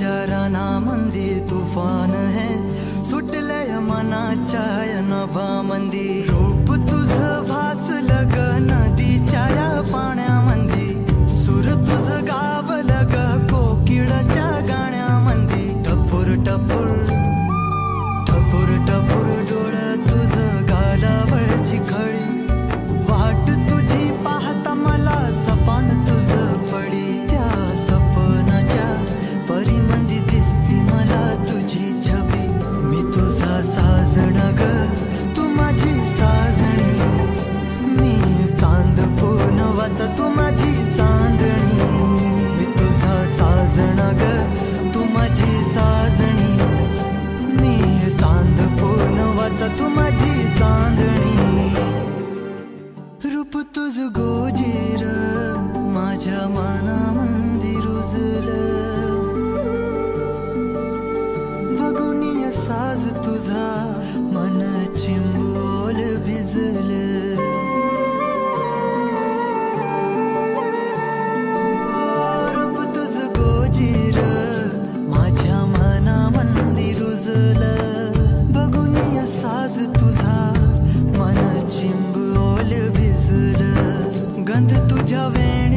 विचाराना मंदी तुफान है, सुटलय मनाच्या नभामंदी. रूप तुझं भासलं ग नदीच्या या पाण्यामंदी, सूर तुझं गावलं ग कोकिळाच्या गाण्यामंदी. टपूर टपूर टपूर टपूर डोळं तुझं गालावरची खळी, वाट तुझी पाहता मला सपान तुझं पडी. त्या सपनाच्या परीमंदी दिसती मला तुझी छबी. मी तुझा साजण ग तू माझी साजणी, मी चांद पूनवाचा तू माझी चांदणी. मी तुझा साजण ग तू माझी साजणी, मी चांद पूनवाचा तू माझी चांदणी. रूप तुझ गोजीर माझ्या मनामंदी रुजलं, बघून साज तुझा मन चिंबोल भिजलं. रूप तुझ गोजीर माझ्या मनामंदी रुजलं, बघून साज तुझा मन चिंबोल भिजलं. गंध तुझ्या वेण